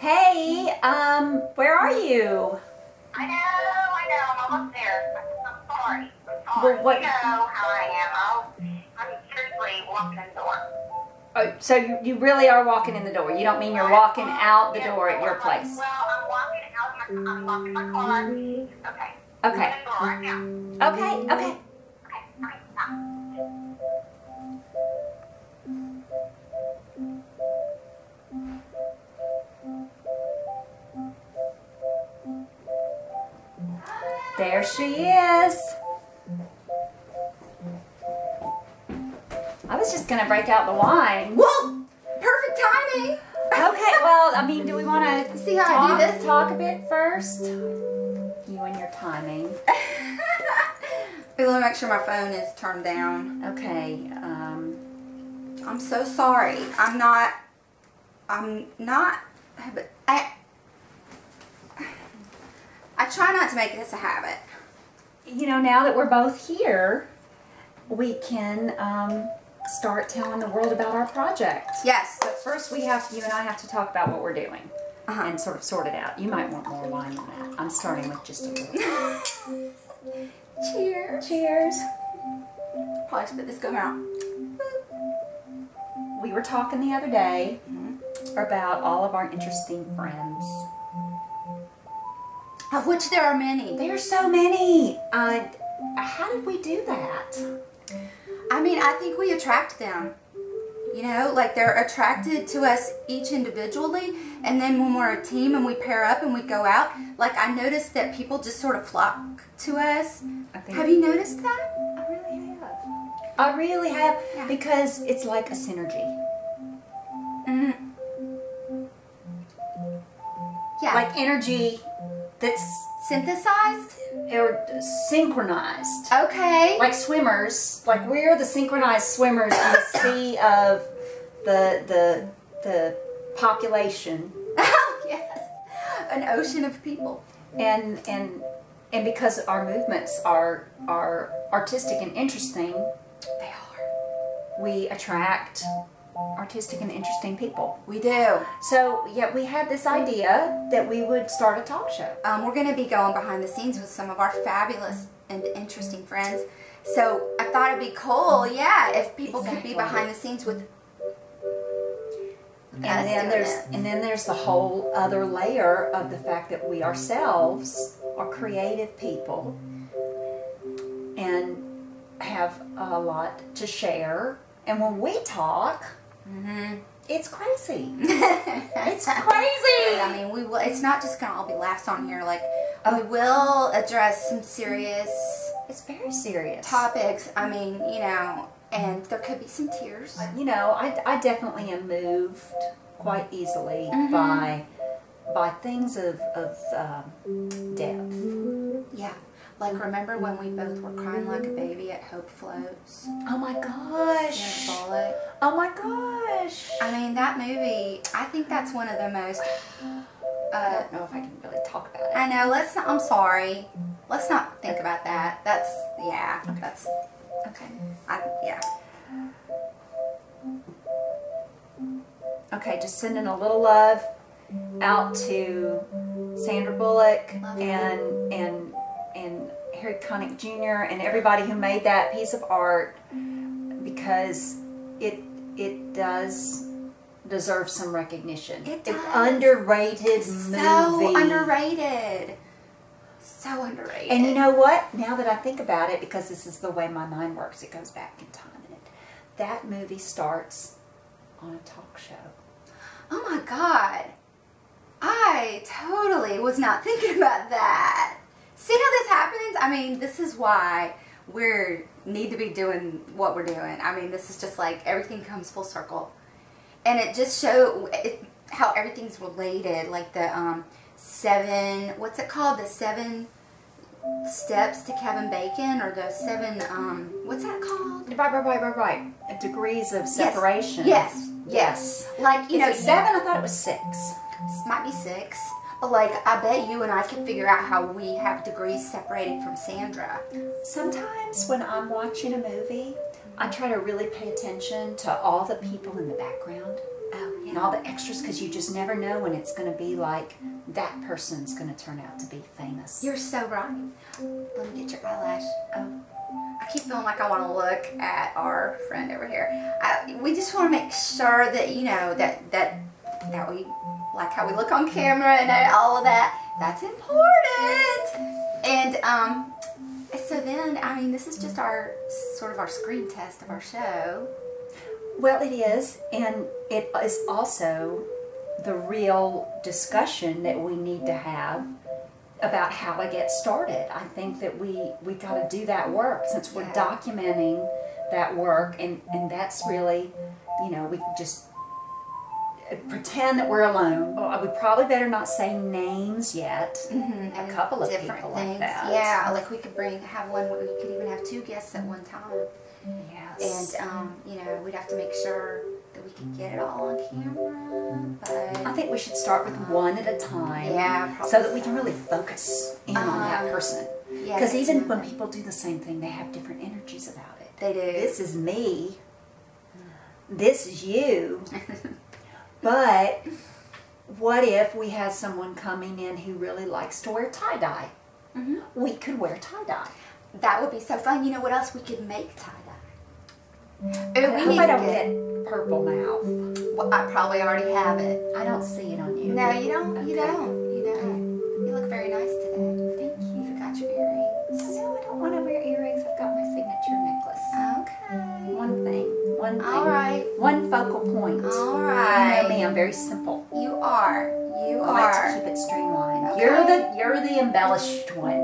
Hey, where are you? I know, I'm almost there. I'm sorry. Well, what? You know how I am. I'm seriously walking in the door. Oh, so you really are walking in the door. You don't mean you're walking out the door at your place. Well, I'm walking out I'm walking my car. Okay. Okay. I'm in the door right now. Okay, okay. Okay, stop. There she is. I was just gonna break out the wine. Well, perfect timing. Okay, well, I mean, do we want to See how I do this? talk a bit first? You and your timing. Let me make sure my phone is turned down. Okay. I'm so sorry. I'm not. But I try not to make this a habit. You know, now that we're both here, we can start telling the world about our project. Yes. But first, you and I have to talk about what we're doing and sort of sort it out. You might want more wine than that. I'm starting with just a little. Cheers. Cheers. Probably spit this gum out. We were talking the other day about all of our interesting friends. Of which there are many. There are so many. How did we do that? I mean, I think we attract them. You know, like they're attracted to us each individually, and then when we're a team and we pair up and we go out, like I noticed that people just sort of flock to us. Have you noticed that? I really have. I really have, Yeah. because it's like a synergy. Yeah. Like energy that's synthesized? or synchronized. Okay. Like swimmers, like we're the synchronized swimmers in the sea of the population. Oh, yes. An ocean of people. And because our movements are artistic and interesting, They are. we attract artistic and interesting people. We do. So yeah, we had this idea that we would start a talk show. We're going to be going behind the scenes with some of our fabulous and interesting friends. So I thought it'd be cool, yeah, if people could be Exactly. behind the scenes with And then there's the whole other layer of the fact that we ourselves are creative people and have a lot to share. And when we talk, it's crazy. It's crazy. I mean, we will. It's not just gonna all be laughs on here. Like, we will address some serious It's very serious. topics. I mean, you know, and there could be some tears. You know, I definitely am moved quite easily by things of depth. Yeah. Like, remember when we both were crying like a baby at Hope Floats? Oh my gosh. Sandra Bullock. Oh my gosh. I mean, that movie, I think that's one of the most... I don't know if I can really talk about it. I know, let's not, I'm sorry. Let's not think about that. That's, yeah, that's, Okay. yeah. Okay, just sending a little love out to Sandra Bullock and Harry Connick Jr. and everybody who made that piece of art, because it does deserve some recognition. It does. It's underrated movie. So underrated. So underrated. And you know what? Now that I think about it, because this is the way my mind works, it goes back in time. And that movie starts on a talk show. Oh my God. I totally was not thinking about that. See how this happens? I mean, this is why we need to be doing what we're doing. I mean, this is just like everything comes full circle. And it just shows how everything's related. Like the 7, what's it called? The 7 steps to Kevin Bacon, or the 7, what's that called? Right. Degrees of separation. Yes. Like, you Is know, it 7? I thought it was 6. Might be 6. But like, I bet you and I can figure out how we have degrees separated from Sandra. Sometimes when I'm watching a movie, I try to really pay attention to all the people in the background. Oh, yeah. and all the extras, because you just never know when it's going to be like that person's going to turn out to be famous. You're so right. Let me get your eyelash. Oh, I keep feeling like I want to look at our friend over here. We just want to make sure that, you know, that we like how we look on camera and all of that. That's important. And so then, I mean, this is just our sort of our screen test of our show. Well, it is, and it is also the real discussion that we need to have about how to get started. I think that we got to do that work, since we're documenting that work, and that's really, you know, we just pretend that we're alone. Well, we probably better not say names yet. Mm-hmm. A couple of different people things. like that. Yeah, like we could have one. We could even have 2 guests at one time. Yes. And you know, we'd have to make sure that we could get it all on camera. But I think we should start with one at a time. Yeah, probably so that we can really focus in on that person. Yeah, Because even when people do the same thing, they have different energies about it. They do. This is me. This is you. But what if we had someone coming in who really likes to wear tie-dye? Mm-hmm. We could wear tie-dye. That would be so fun. You know what else we could make tie-dye? I hope I don't get purple mouth. Well, I probably already have it. I don't see it on you. No, you don't. Okay. You don't. You don't. You look very nice today. Thank you. You forgot your earrings. No, I don't want to wear earrings. I've got my signature necklace. Okay. One thing. All right. One focal point. All right. You know me, I'm very simple. You are. You I are. like to keep it streamlined. Okay. You're the embellished one.